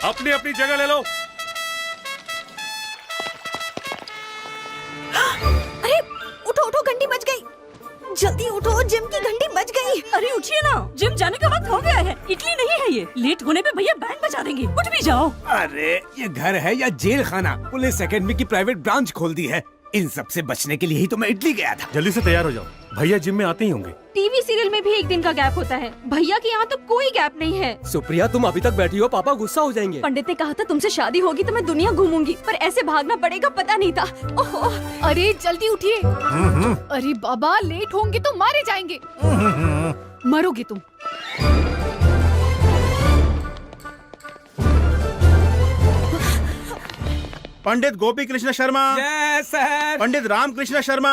अपनी अपनी जगह ले लो। अरे उठो उठो, घंटी बज गई। जल्दी उठो, जिम की घंटी बज गई। अरे उठिए ना, जिम जाने का वक्त हो गया है। इडली नहीं है ये, लेट होने पे भैया बैंड बजा देंगे। उठ भी जाओ। अरे ये घर है या जेल खाना? पुलिस एकेडमी की प्राइवेट ब्रांच खोल दी है। इन सब से बचने के लिए ही तो मैं इटली गया था। जल्दी से तैयार हो जाओ, भैया जिम में आते ही होंगे। टीवी सीरियल में भी एक दिन का गैप होता है, भैया के यहाँ तो कोई गैप नहीं है। सुप्रिया तुम अभी तक बैठी हो, पापा गुस्सा हो जाएंगे। पंडित ने कहा था तुमसे शादी होगी तो मैं दुनिया घूमूंगी, पर ऐसे भागना पड़ेगा पता नहीं था। ओहो, अरे जल्दी उठिए। अरे बाबा लेट होंगे तो मारे जाएंगे। मरोगे तुम। Pandit Gopi Krishna Sharma, yes sir. Pandit Ram Krishna Sharma,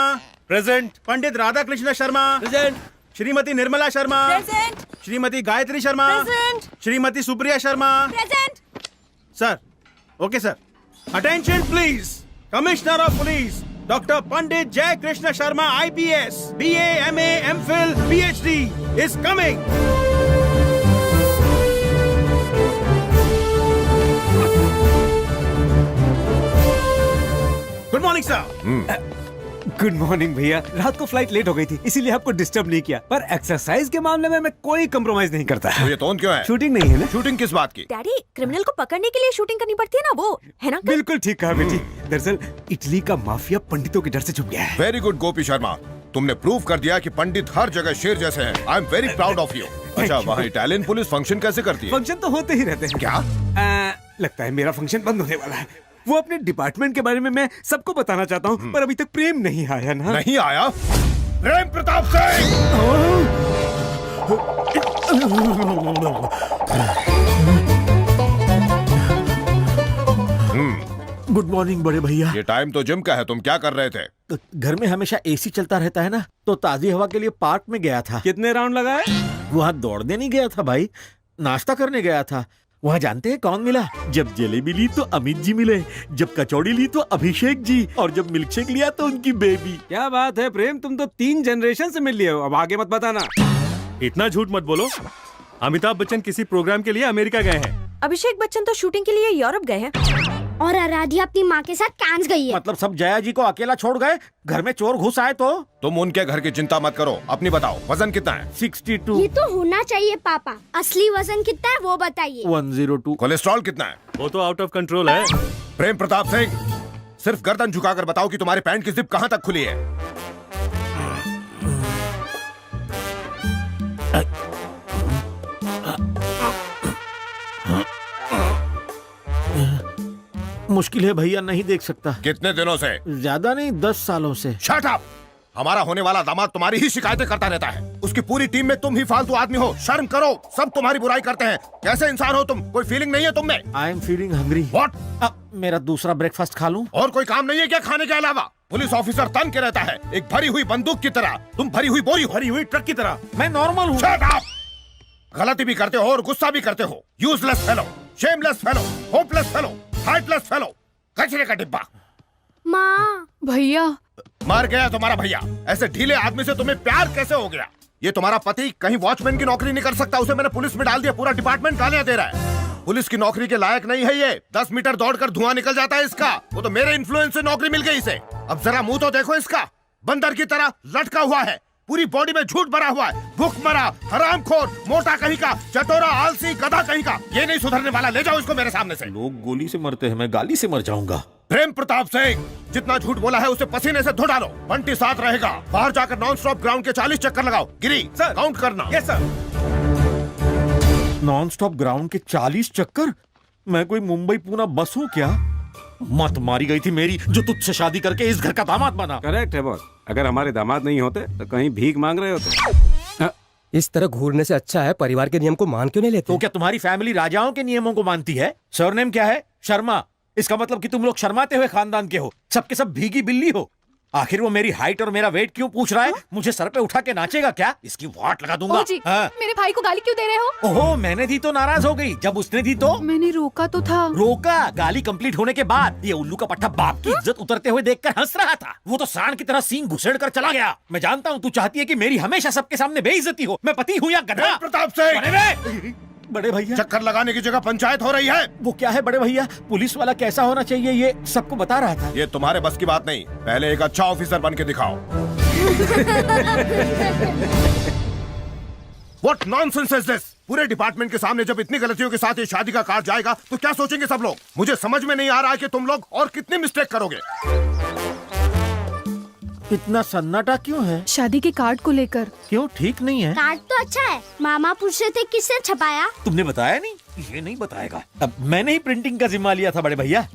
present. Pandit Radha Krishna Sharma, present. Shrimati Nirmala Sharma, present. Shrimati Gayatri Sharma, present. Shrimati Supriya Sharma. Present. Sir, okay sir. Attention please. Commissioner of police doctor Pandit Jai Krishna Sharma IPS, BA, MA, MPhil, PhD is coming. Good morning sir. Good morning भैया। रात को फ्लाइट लेट हो गई थी, इसीलिए आपको डिस्टर्ब नहीं किया। पर एक्सरसाइज के मामले में मैं कोई कम्प्रोमाइज नहीं करता। तो ये टोन क्यों है? शूटिंग नहीं है ना? शूटिंग किस बात की? डैडी, क्रिमिनल को पकड़ने के लिए शूटिंग करनी पड़ती है ना, वो है ना? बिल्कुल ठीक कहा बेटी। दरअसल इटली का माफिया पंडितों के डर से छुप गया है। वेरी गुड गोपी शर्मा, तुमने प्रूव कर दिया कि पंडित हर जगह शेर जैसे हैं। I am very proud of you. अच्छा, वहाँ इटालियन पुलिस फंक्शन कैसे करती है? फंक्शन तो होते ही रहते हैं। क्या? लगता है मेरा फंक्शन बंद होने वाला है। वो अपने डिपार्टमेंट के बारे में मैं सबको बताना चाहता हूँ, पर अभी तक प्रेम नहीं आया ना। नहीं आया? प्रेम प्रताप सिंह! गुड मॉर्निंग बड़े भैया। ये टाइम तो जिम का है, तुम क्या कर रहे थे? घर में हमेशा AC चलता रहता है ना, तो ताजी हवा के लिए पार्क में गया था। कितने राउंड लगाए? वहाँ दौड़ने नहीं गया था भाई, नाश्ता करने गया था। वहाँ जानते हैं कौन मिला? जब जलेबी ली तो अमित जी मिले, जब कचौड़ी ली तो अभिषेक जी, और जब मिल्क शेक लिया तो उनकी बेबी। क्या बात है प्रेम, तुम तो 3 जनरेशन से मिल लिए हो। अब आगे मत बताना। इतना झूठ मत बोलो। अमिताभ बच्चन किसी प्रोग्राम के लिए अमेरिका गए हैं। अभिषेक बच्चन तो शूटिंग के लिए यूरोप गए हैं। और आराध्या अपनी माँ के साथ कांस गई है। मतलब सब जया जी को अकेला छोड़ गए? घर में चोर घुस आए तो? तुम उनके घर की चिंता मत करो, अपनी बताओ, वजन कितना है? 62। ये तो होना चाहिए पापा। असली वजन कितना है वो बताइए। 102। कोलेस्ट्रॉल कितना है? वो तो आउट ऑफ कंट्रोल है। प्रेम प्रताप सिंह, सिर्फ गर्दन झुकाकर बताओ कि तुम्हारे पैंट की जिप कहाँ तक खुली है? मुश्किल है भैया, नहीं देख सकता। कितने दिनों से? ज्यादा नहीं, 10 सालों से। Shut up! हमारा होने वाला दामाद तुम्हारी ही शिकायतें करता रहता है। उसकी पूरी टीम में तुम ही फालतू आदमी हो। शर्म करो, सब तुम्हारी बुराई करते हैं। कैसे इंसान हो तुम? कोई फीलिंग नहीं है तुम में? I am feeling hungry. What? मेरा दूसरा ब्रेकफास्ट खा लूं? और कोई काम नहीं है क्या खाने के अलावा? पुलिस ऑफिसर तन के रहता है, एक भरी हुई बंदूक की तरह। तुम भरी हुई बोरी, भरी हुई ट्रक की तरह। मैं नॉर्मल हूँ। Shut up! गलती भी करते हो और गुस्सा भी करते हो। Useless fellow, shameless fellow, hopeless fellow, heartless fellow, कचरे का डिब्बा। माँ। भैया। मर गया तुम्हारा भैया। ऐसे ढीले आदमी से तुम्हें प्यार कैसे हो गया? ये तुम्हारा पति कहीं वॉचमैन की नौकरी नहीं कर सकता, उसे मैंने पुलिस में डाल दिया। पूरा डिपार्टमेंट गालियां दे रहा है। पुलिस की नौकरी के लायक नहीं है ये। 10 मीटर दौड़कर धुआं निकल जाता है इसका। वो तो मेरे इन्फ्लुएंस से नौकरी मिल गई इसे। अब जरा मुंह तो देखो इसका, बंदर की तरह लटका हुआ है। पूरी बॉडी में झूठ भरा हुआ है। भूखमरा, हरामखोर, मोटा कहीं का, चटोरा, आलसी, गधा कहीं का। ये नहीं सुधरने वाला। ले जाओ इसको मेरे सामने से। लोग गोली से मरते हैं, मैं गाली से मर जाऊंगा। प्रेम प्रताप सिंह, जितना झूठ बोला है उसे पसीने से धो डालो। बंटी साथ रहेगा। बाहर जाकर नॉन स्टॉप ग्राउंड के 40 चक्कर लगाओ। गिरी सर, काउंट करना। Yes sir. Non stop ground के 40 चक्कर? मैं कोई मुंबई पूना बस हूँ क्या? मत मारी गई थी मेरी, जो तुझसे शादी करके इस घर का दामाद बना। करेक्ट है बॉस। अगर हमारे दामाद नहीं होते तो कहीं भीख मांग रहे होते। इस तरह घूरने से अच्छा है परिवार के नियम को मान क्यों नहीं लेते? तो क्या तुम्हारी फैमिली राजाओं के नियमों को मानती है? सरनेम क्या है? शर्मा। इसका मतलब कि तुम लोग शर्माते हुए खानदान के हो, सबके सब भीगी बिल्ली हो। आखिर वो मेरी हाइट और मेरा वेट क्यों पूछ रहा है? मुझे सर पे उठा के नाचेगा क्या? इसकी वाट लगा दूंगा। जी, हाँ। मेरे भाई को गाली क्यों दे रहे हो? ओहो, मैंने दी तो नाराज हो गई। जब उसने दी तो मैंने रोका तो था। रोका? गाली कंप्लीट होने के बाद ये उल्लू का पट्टा बाप की इज्जत उतरते हुए देखकर हंस रहा था। वो तो सांड की तरह सींग घुसेड़ कर चला गया। मैं जानता हूँ तू चाहती है कि मेरी हमेशा सबके सामने बेइज्जती हो। मैं पति हूँ या गधा? प्रताप सिंह, बड़े भैया चक्कर लगाने की जगह पंचायत हो रही है। वो क्या है बड़े भैया, पुलिस वाला कैसा होना चाहिए ये सबको बता रहा था। ये तुम्हारे बस की बात नहीं, पहले एक अच्छा ऑफिसर बन के दिखाओ। What nonsense is this? पूरे डिपार्टमेंट के सामने जब इतनी गलतियों के साथ ये शादी का कार्ड जाएगा तो क्या सोचेंगे सब लोग? मुझे समझ में नहीं आ रहा है कि तुम लोग और कितनी मिस्टेक करोगे। इतना सन्नाटा क्यों है? शादी के कार्ड को लेकर। क्यों, ठीक नहीं है? कार्ड तो अच्छा है। मामा पूछ रहे थे किसने छपाया। तुमने बताया नहीं? ये नहीं बताएगा। अब मैंने ही प्रिंटिंग का जिम्मा लिया था बड़े भैया।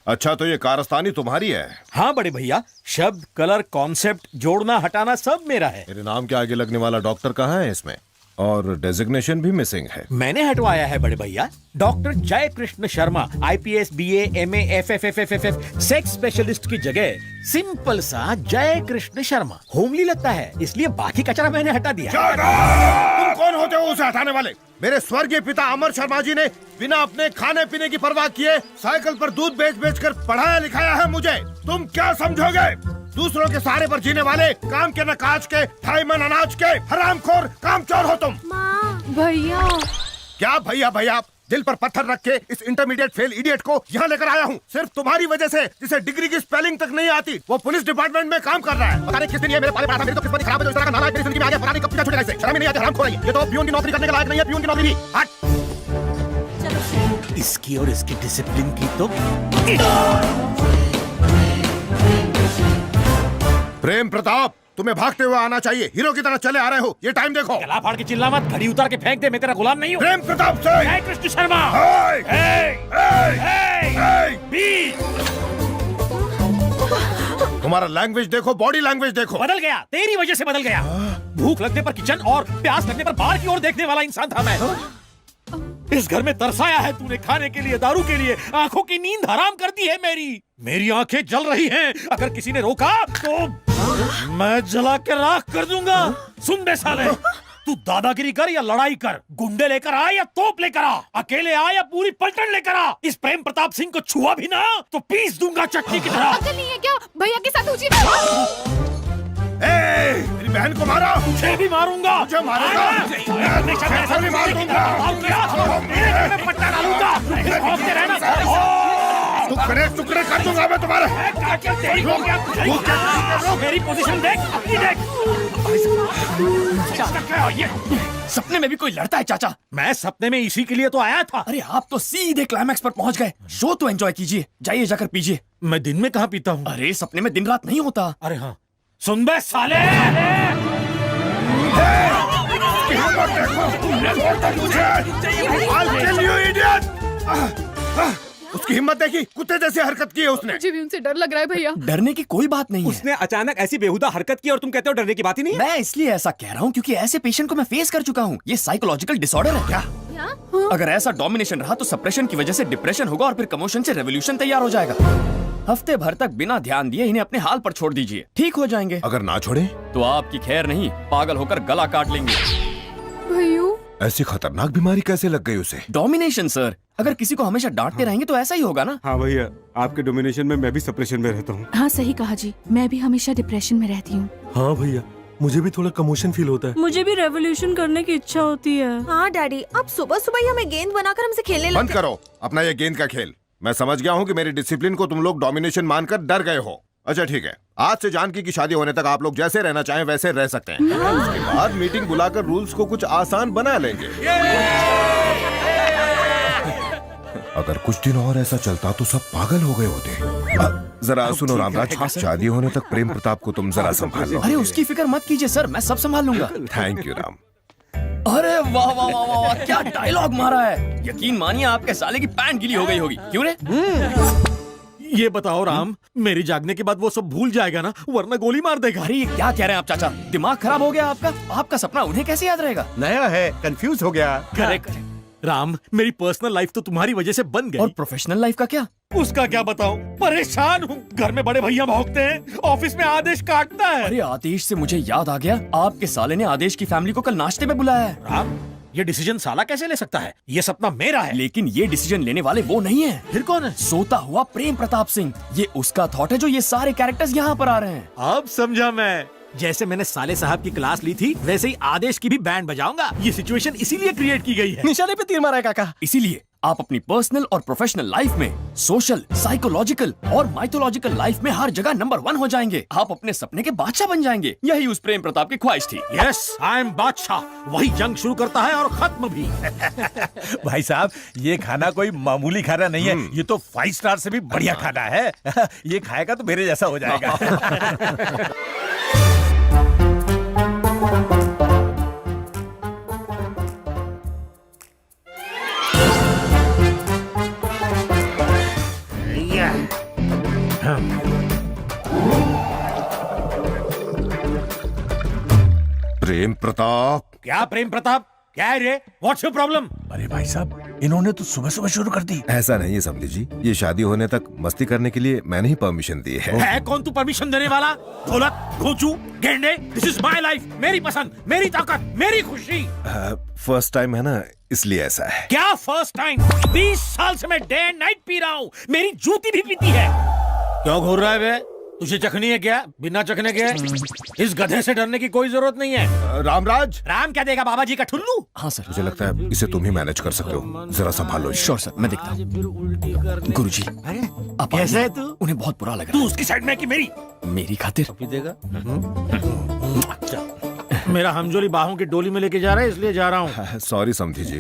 अच्छा, तो ये कारस्तानी तुम्हारी है? हाँ बड़े भैया, शब्द, कलर, कॉन्सेप्ट, जोड़ना हटाना सब मेरा है। मेरे नाम के आगे लगने वाला डॉक्टर कहाँ है इसमें? और डेजिग्नेशन भी मिसिंग है। मैंने हटवाया है बड़े भैया। डॉक्टर जय Krishna Sharma, IPS, BA, MA, FFFFF, sex specialist की जगह सिंपल सा जय कृष्ण शर्मा होमली लगता है, इसलिए बाकी कचरा मैंने हटा दिया। तुम कौन होते हो उसे हटाने वाले? मेरे स्वर्गीय पिता अमर शर्मा जी ने बिना अपने खाने पीने की परवाह किए साइकिल पर दूध बेच बेच कर पढ़ाया लिखाया है मुझे। तुम क्या समझोगे? दूसरों के सहारे पर जीने वाले, काम के न काज के, ढाई मन अनाज के हरामखोर कामचोर हो तुम। भैया क्या भैया भैया? दिल पर पत्थर रख के इस इंटरमीडिएट फेल इडियट को यहाँ लेकर आया हूँ सिर्फ तुम्हारी वजह से, जिसे डिग्री की स्पेलिंग तक नहीं आती। वो पुलिस डिपार्टमेंट में काम कर रहा है। पता नहीं किस दिन ये मेरे पाले पड़ा था। मेरी तो किस्मत खराब है, इस तरह का नाला मेरी जिंदगी में आ गया। पता नहीं कब पीछा छूटेगा इसे। शर्म ही नहीं आती, हरामखोर है ये तो प्यून की नौकरी करने के लायक नहीं है। प्यून की नौकरी भी हट। इसकी और इसकी डिसिप्लिन की तो प्रेम प्रताप, तुम्हें भागते हुए आना चाहिए। हीरो की तरह चले आ रहे हो। ये टाइम देखो। गला फाड़ के चिल्ला मत, घड़ी उतार के फेंक दे, मैं तेरा गुलाम नहीं हूँ। प्रेम प्रताप से जय कृष्ण शर्मा। तुम्हारा लैंग्वेज देखो, बॉडी लैंग्वेज देखो। बदल गया, तेरी वजह से बदल गया। भूख लगने पर किचन और प्यास लगने पर बाहर की ओर देखने वाला इंसान था मैं। इस घर में तरसाया है तूने खाने के लिए, दारू के लिए। आंखों की नींद हराम कर दी है मेरी आंखें जल रही हैं। अगर किसी ने रोका तो मैं जला के राख कर दूंगा। सुन बे साले, तू दादागिरी कर या लड़ाई कर, गुंडे लेकर आ या तोप लेकर आ, अकेले आ या पूरी पलटन लेकर आ, इस प्रेम प्रताप सिंह को छुआ भी ना तो पीस दूंगा चटनी की तरह। अकल नहीं है क्या? भैया के साथ उचित। मेरी बहन को मारा। मुझे भी मारूंगा। मुझे मारेगा? ऐसा भी मार दूंगा। पट्टा डालूंगा। भौंकते रहना। टुकड़े कर दूंगा मैं तुम्हारे। मेरी पोजीशन देख, अपनी देख। सपने में भी कोई लड़ता है चाचा? मैं सपने में इसी के लिए तो आया था। अरे आप तो सीधे क्लाइमैक्स पर पहुंच गए। शो तो एंजॉय कीजिए, जाइए जाकर पीजिए। मैं दिन में कहाँ पीता हूँ? अरे सपने में दिन रात नहीं होता। अरे हाँ, सुन बे साले। उसकी हिम्मत देखी, कुत्ते जैसी हरकत की है उसने। मुझे भी उनसे डर लग रहा है भैया। डरने की कोई बात नहीं है। उसने अचानक ऐसी बेहुदा हरकत की और तुम कहते हो डरने की बात ही नहीं है? मैं इसलिए ऐसा कह रहा हूँ क्योंकि ऐसे पेशेंट को मैं फेस कर चुका हूँ। ये साइकोलॉजिकल डिसऑर्डर है क्या? अगर ऐसा डोमिनेशन रहा तो सप्रेशन की वजह से डिप्रेशन होगा और फिर कमोशन से रेवोल्यूशन तैयार हो जाएगा। हफ्ते भर तक बिना ध्यान दिए इन्हें अपने हाल पर छोड़ दीजिए, ठीक हो जाएंगे। अगर ना छोड़े तो आपकी खैर नहीं, पागल होकर गला काट लेंगे। भैया ऐसी खतरनाक बीमारी कैसे लग गई उसे? डोमिनेशन सर, अगर किसी को हमेशा डांटते रहेंगे तो ऐसा ही होगा ना। हाँ भैया, आपके डोमिनेशन में मैं भी सप्रेशन में रहता हूँ। हाँ सही कहा जी, मैं भी हमेशा डिप्रेशन में रहती हूँ। हाँ भैया, मुझे भी थोड़ा कमोशन फील होता है। मुझे भी रेवोल्यूशन करने की इच्छा होती है। हाँ डैडी, अब सुबह सुबह ही हमें गेंद बनाकर हमसे खेलने बंद लगते। करो अपना ये गेंद का खेल। मैं समझ गया हूँ कि मेरी डिसिप्लिन को तुम लोग डोमिनेशन मानकर डर गए हो। अच्छा ठीक है, आज से जानकी की शादी होने तक आप लोग जैसे रहना चाहें वैसे रह सकते हैं। उसके बाद मीटिंग बुलाकर रूल्स को कुछ आसान बना लेंगे। अगर कुछ दिन और ऐसा चलता तो सब पागल हो गए होते। जरा सुनो रामराज, शादी होने तक प्रेम प्रताप को तुम जरा संभाल लो। अरे उसकी फिक्र मत कीजिए सर, मैं सब संभाल लूंगा। Thank you Ram. अरे वाह वाह वाह वाह, क्या डायलॉग मारा है। यकीन मानिए आपके साले की पैंट गीली हो गई होगी। क्यों रे? ये बताओ राम, मेरी जागने के बाद वो सब भूल जाएगा ना, वरना गोली मार देगा। अरे ये क्या कह रहे हैं आप चाचा? दिमाग खराब हो गया आपका? आपका सपना उन्हें कैसे याद रहेगा? नया है, कंफ्यूज हो गया। करेक्ट राम, मेरी पर्सनल लाइफ तो तुम्हारी वजह से बन गई। और प्रोफेशनल लाइफ का क्या? उसका क्या बताऊं, परेशान हूँ। घर में बड़े भैया भौंकते हैं, ऑफिस में आदेश काटता है। अरे आदेश से मुझे याद आ गया, आपके साले ने आदेश की फैमिली को कल नाश्ते में बुलाया है। राम, ये डिसीजन साला कैसे ले सकता है? ये सपना मेरा है। लेकिन ये डिसीजन लेने वाले वो नहीं है। फिर कौन है? सोता हुआ प्रेम प्रताप सिंह। ये उसका थॉट है जो ये सारे कैरेक्टर्स यहाँ पर आ रहे हैं। अब समझा मैं। जैसे मैंने साले साहब की क्लास ली थी वैसे ही आदेश की भी बैंड बजाऊंगा। ये सिचुएशन इसीलिए क्रिएट की गई है। निशाने पे तीर मारा है काका। इसीलिए आप अपनी पर्सनल और प्रोफेशनल लाइफ में सोशल, साइकोलॉजिकल और माइथोलॉजिकल लाइफ में हर जगह नंबर 1 हो जाएंगे। आप अपने सपने के बादशाह बन जाएंगे। यही उस प्रेम प्रताप की ख्वाहिश थी। यस, आई एम बादशाह। वही जंग शुरू करता है और खत्म भी। भाई साहब, ये खाना कोई मामूली खाना नहीं है, ये तो 5 स्टार से भी बढ़िया खाना है। ये खाएगा तो मेरे जैसा हो जाएगा। प्रेम प्रताप। क्या प्रेम प्रताप? क्या है रे? What's your problem? अरे भाई साहब, इन्होंने तो सुबह सुबह शुरू कर दी। ऐसा नहीं है समधी जी, ये शादी होने तक मस्ती करने के लिए मैंने ही परमिशन दी है। कौन तू परमिशन देने वाला? ढोलक, घोंचू, गेंडे, दिस इज माय लाइफ, मेरी पसंद, मेरी ताकत, मेरी खुशी। फर्स्ट टाइम है ना, इसलिए ऐसा है। क्या फर्स्ट टाइम? 20 साल से मैं डे एंड नाइट पी रहा हूँ, मेरी जूती भी पीती है। क्यों घूर रहा है बे? तुझे चखनी है क्या? बिना चखने के इस गधे से डरने की कोई जरूरत नहीं है। रामराज। राम क्या देगा, बाबा जी का ठुल्लू? हाँ सर। मुझे लगता है इसे तुम ही मैनेज कर सकते हो, जरा संभालो। श्योर सर, मैं देखता हूँ। गुरुजी, आप कैसे है तू? उन्हें बहुत बुरा लगा। तू उसकी साइड में कि मेरी? मेरी खातिर। देगा? मेरा हमजोली बाहों की डोली में लेके जा रहा है, इसलिए जा रहा हूँ। सॉरी समधी जी।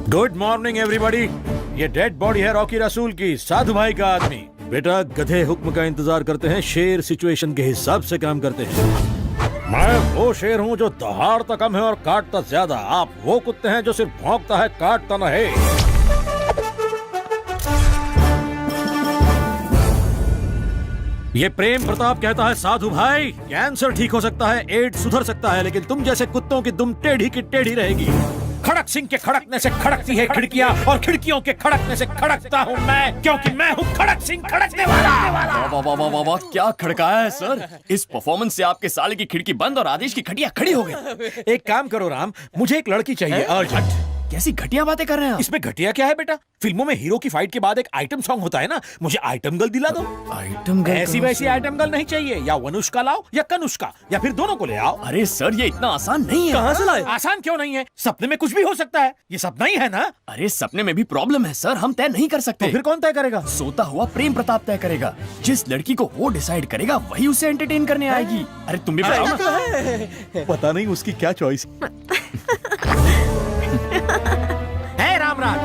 Good morning everybody. ये डेड बॉडी है रॉकी रसूल की, साधु भाई का आदमी। बेटा, गधे हुक्म का इंतजार करते हैं, शेर सिचुएशन के हिसाब से काम करते हैं। मैं वो शेर हूँ जो दहाड़ता कम है और काटता ज्यादा। आप वो कुत्ते हैं जो सिर्फ भौंकता है, काटता न है। ये प्रेम प्रताप कहता है, साधु भाई, कैंसर ठीक हो सकता है, एड्स सुधर सकता है, लेकिन तुम जैसे कुत्तों की दुम टेढ़ी की टेढ़ी रहेगी। खड़क सिंह के खड़कने से खड़कती है खिड़कियां, और खिड़कियों के खड़कने से खड़कता हूँ मैं, क्योंकि मैं हूँ खड़क सिंह खड़कने वाला। वाह वाह वाह वाह, क्या खड़काया है सर। इस परफॉर्मेंस से आपके साले की खिड़की बंद और आदेश की खटिया खड़ी हो गई। एक काम करो राम, मुझे एक लड़की चाहिए अर्जेंट। कैसी घटिया बातें कर रहे हैं आप? इसमें घटिया क्या है बेटा? फिल्मों में हीरो की फाइट के बाद एक आइटम सॉन्ग होता है ना, मुझे आइटम गर्ल दिला दो। Item girl? ऐसी वैसी आइटम गर्ल नहीं चाहिए। या वनुष्का लाओ या कनुष्का, या फिर दोनों को ले आओ। अरे सर, ये इतना आसान नहीं है। कहाँ से लाए? आसान क्यों नहीं है? सपने में कुछ भी हो सकता है। ये सपना ही है ना? अरे सपने में भी प्रॉब्लम है सर, हम तय नहीं कर सकते। तो फिर कौन तय करेगा? सोता हुआ प्रेम प्रताप तय करेगा। जिस लड़की को वो डिसाइड करेगा वही उसे एंटरटेन करने आएगी। अरे तुम भी बताओ ना। पता नहीं उसकी क्या चॉइस है। रामराज,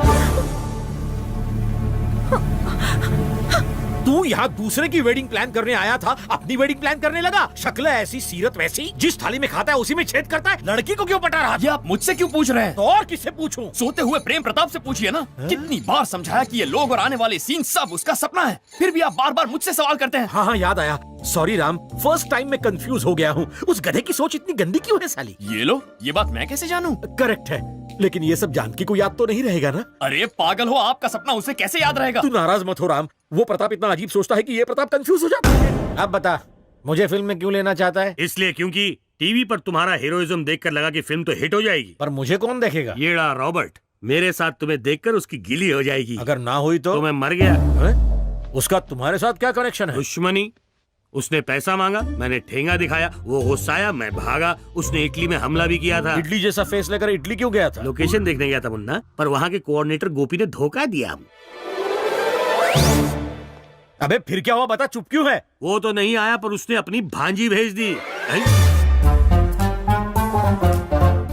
तू यहाँ दूसरे की वेडिंग प्लान करने आया था, अपनी वेडिंग प्लान करने लगा। शक्ल ऐसी, सीरत वैसी, जिस थाली में खाता है उसी में छेद करता है। लड़की को क्यों पटा रहा? ये आप मुझसे क्यों पूछ रहे हैं? तो और किससे पूछूं? सोते हुए प्रेम प्रताप से पूछिए ना। कितनी बार समझाया कि ये लोग और आने वाले सीन सब उसका सपना है, फिर भी आप बार बार मुझसे सवाल करते हैं। हाँ, याद आया। सॉरी राम, फर्स्ट टाइम में कंफ्यूज हो गया हूँ। उस गधे की सोच इतनी गंदी क्यों है साली? ये लो, ये बात मैं कैसे जानूं? करेक्ट है, लेकिन ये सब जानकी को याद तो नहीं रहेगा ना? अरे पागल हो, आपका सपना उसे कैसे याद रहेगा? तू नाराज मत हो राम, वो प्रताप इतना अजीब सोचता है कि ये प्रताप कंफ्यूज हो जाता है। अब बता, मुझे फिल्म में क्यों लेना चाहता है? इसलिए क्योंकि टीवी पर तुम्हारा हीरोइज्म देखकर लगा कि फिल्म तो हिट हो जाएगी। पर मुझे कौन देखेगा? येड़ा रॉबर्ट, मेरे साथ तुम्हें देखकर उसकी गिली हो जाएगी। अगर ना हुई तो मैं मर गया। है? उसका तुम्हारे साथ क्या कनेक्शन है? दुश्मनी। उसने पैसा मांगा, मैंने ठेंगा दिखाया, वो गुस्साया, मैं भागा। उसने इटली में हमला भी किया था। इडली जैसा फेस लेकर इटली क्यों गया था? लोकेशन देखने गया था मुन्ना, पर वहाँ के कोऑर्डिनेटर गोपी ने धोखा दिया। अबे फिर क्या हुआ, बता, चुप क्यों है? वो तो नहीं आया, पर उसने अपनी भांजी भेज दी।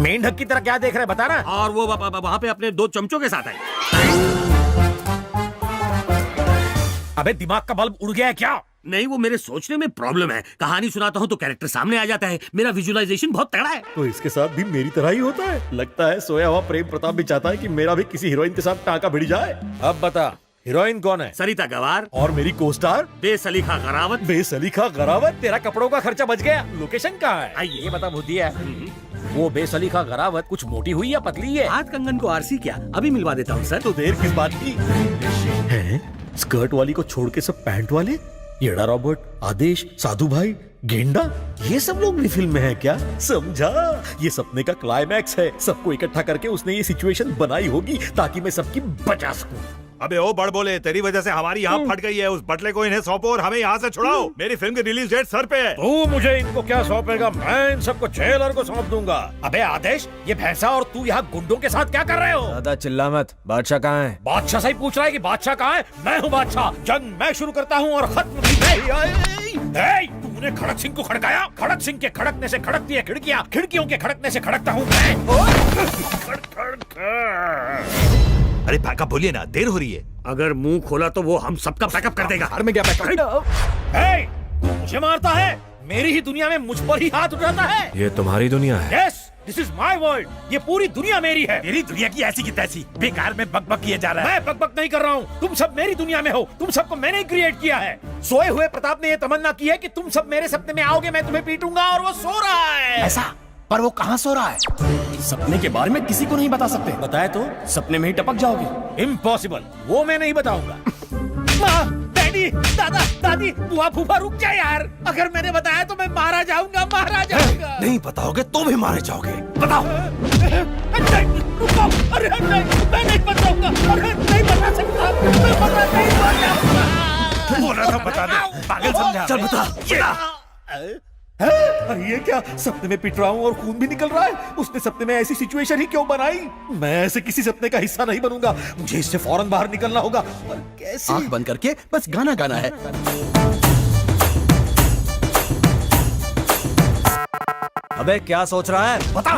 मेंढक की तरह क्या देख रहा है, बता ना। और वो वहाँ पे अपने 2 चमचों के साथ है। अबे दिमाग का बल्ब उड़ गया है क्या? नहीं, वो मेरे सोचने में प्रॉब्लम है। कहानी सुनाता हूँ तो कैरेक्टर सामने आ जाता है। मेरा विजुअलाइजेशन बहुत तगड़ा है। तो इसके साथ भी मेरी तरह ही होता है। लगता है सोया हुआ प्रेम प्रताप भी चाहता है कि मेरा भी किसी हीरोइन के साथ टांका भिड़ जाए। अब बता, हीरोइन कौन है? सरिता गवार। और मेरी को-स्टार? बेसलीखा गरावत। बेसलीखा गरावत? तेरा कपड़ों का खर्चा बच गया। लोकेशन कहाँ है? आइए ये बता बुद्धि है। वो बेसलीखा गरावत कुछ मोटी हुई या पतली है? हाथ कंगन को आरसी क्या, अभी मिलवा देता हूँ सर। तो देर किस बात की? स्कर्ट वाली को छोड़ के सब पैंट वाले? येड़ा रॉबर्ट, आदेश, साधु भाई, गेंडा, ये सब लोग भी फिल्म में है क्या? समझा, ये सपने का क्लाइमैक्स है। सबको इकट्ठा करके उसने ये सिचुएशन बनाई होगी ताकि मैं सबकी बचा सकूं। अबे ओ बड़ बोले, तेरी वजह से हमारी यहाँ फट गई है। उस बटले को इन्हें सौंपो और हमें यहाँ से छुड़ाओ। मेरी फिल्म की रिलीज डेट सर पे है। तू मुझे इनको क्या सौंपेगा? मैं इन सबको जेलर को सौंप दूंगा। अबे आदेश, ये भैंसा और तू यहाँ गुंडों के साथ क्या कर रहे हो? दादा चिल्ला मत, बादशाह कहाँ है? बादशाह से ही पूछ रहा है कि बादशाह कहाँ है? मैं हूँ बादशाह। जंग मैं शुरू करता हूँ और खत्म भी मैं। तूने खड़क सिंह को खड़काया? खड़क सिंह के खड़कने से खड़कती है खिड़कियाँ, खिड़कियों के खड़कने से खड़कता हूँ मैं। अरे पैकअप बोलिए ना, देर हो रही है। अगर मुंह खोला तो वो हम सबका पैकअप कर देगा। घर में क्या हे, मुझे मारता है, मेरी ही दुनिया में मुझ पर ही हाथ उठाता है। ये तुम्हारी दुनिया है। Yes, this is my world. ये पूरी दुनिया मेरी है। तेरी दुनिया की ऐसी की तैसी बेकार में बकबक किए जा रहा है। मैं बकबक नहीं कर रहा हूँ, तुम सब मेरी दुनिया में हो। तुम सबको मैंने ही क्रिएट किया है। सोए हुए प्रताप ने ये तमन्ना की है कि तुम सब मेरे सपने में आओगे, मैं तुम्हें पीटूंगा, और वो सो रहा है। ऐसा? पर वो कहाँ सो रहा है? सपने के बारे में किसी को नहीं बता सकते। बताए तो सपने में ही टपक जाओगे। इम्पॉसिबल, वो मैं नहीं बताऊंगा। माँ, डैडी, दादा, दादी, बुआ, फूफा, रुक जा यार। अगर मैंने बताया तो मैं मारा जाऊंगा, मारा जाऊंगा। नहीं बताओगे तो भी मारे जाओगे। बताओ। नहीं, रुको। अरे नहीं, मैं नहीं बताऊंगा। अरे नहीं बता सकता, मैं नहीं बताऊंगा। बोला था बता दे, पागल समझा। चल बता। अरे ये क्या, सपने में पिट रहा हूँ और खून भी निकल रहा है। उसने सपने में ऐसी सिचुएशन ही क्यों बनाई? मैं ऐसे किसी सपने का हिस्सा नहीं बनूंगा। मुझे इससे फौरन बाहर निकलना होगा। पर कैसे? आंख बंद करके बस गाना गाना है। अबे क्या सोच रहा है? बता।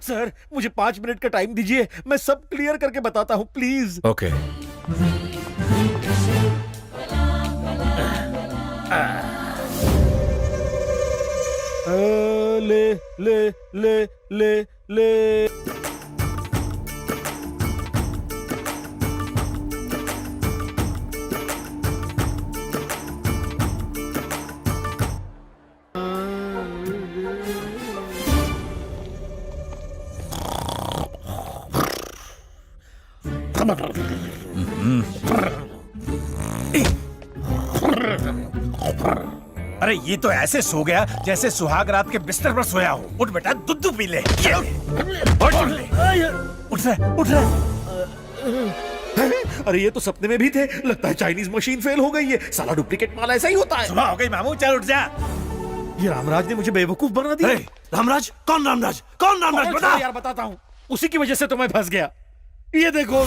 सर, मुझे 5 मिनट का टाइम दीजिए, मैं सब क्लियर करके बताता हूँ, प्लीज। ओके। ले ले ले ले ले। अरे ये तो ऐसे सो गया जैसे सुहाग रात के बिस्तर पर सोया हो। उठ बेटा, दूध पी ले। उठ ले, उठ ले। अरे ये तो सपने में भी थे। लगता है चाइनीज मशीन फेल हो गई है। साला डुप्लीकेट माल ऐसा ही होता है। सुबह हो गई मामू, चल उठ जा। ये रामराज ने मुझे बेवकूफ बना दिया। रामराज? कौन रामराज? कौन रामराज? बता यार, बताता हूँ। उसी की वजह से तो मैं फंस गया। ये देखो।